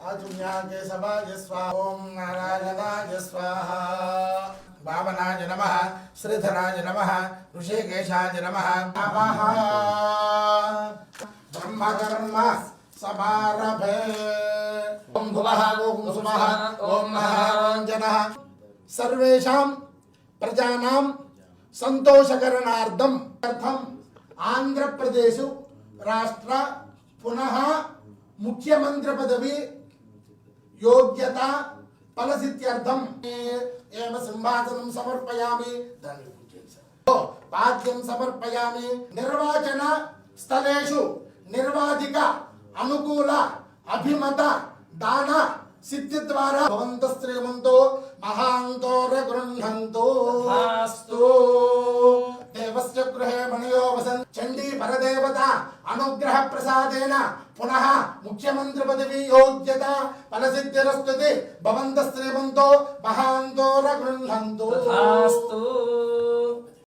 अजुन्याके सभाय स्वाहा ओम नारायणाय स्वाहा वामनाय नमः श्रीधराय नमः ऋषिकेशाय नमः नमः ब्रह्मकर्म समारभे ओम भुवः ओम सुमः ओम महारञ्जनः सर्वेषां प्रजानां संतोषकरणार्थम आंध्र प्रदेश राष्ट्र पुनः मुख्यमंत्री पदवी योग्यता फलसिद्ध्यर्थम एव सिंहासनं समर्पयामि पाद्यं समर्पयामि निर्वाचन स्थलेषु निर्वाधिक अनुकूल अभिमत दान सिद्धि द्वारा भवन्त श्रीमन्तो महान्तोर गृह्णन्तु अस्तु देवस्य गृहे मणयो वसन् चण्डी परदेवता अनुग्रह प्रसादेन पुनः मुख्यमंत्री पदवी योग्यता फलसिद्धिरस्तुति भवन्त श्रीमन्तो महान्तोर गृह्णन्तु अस्तु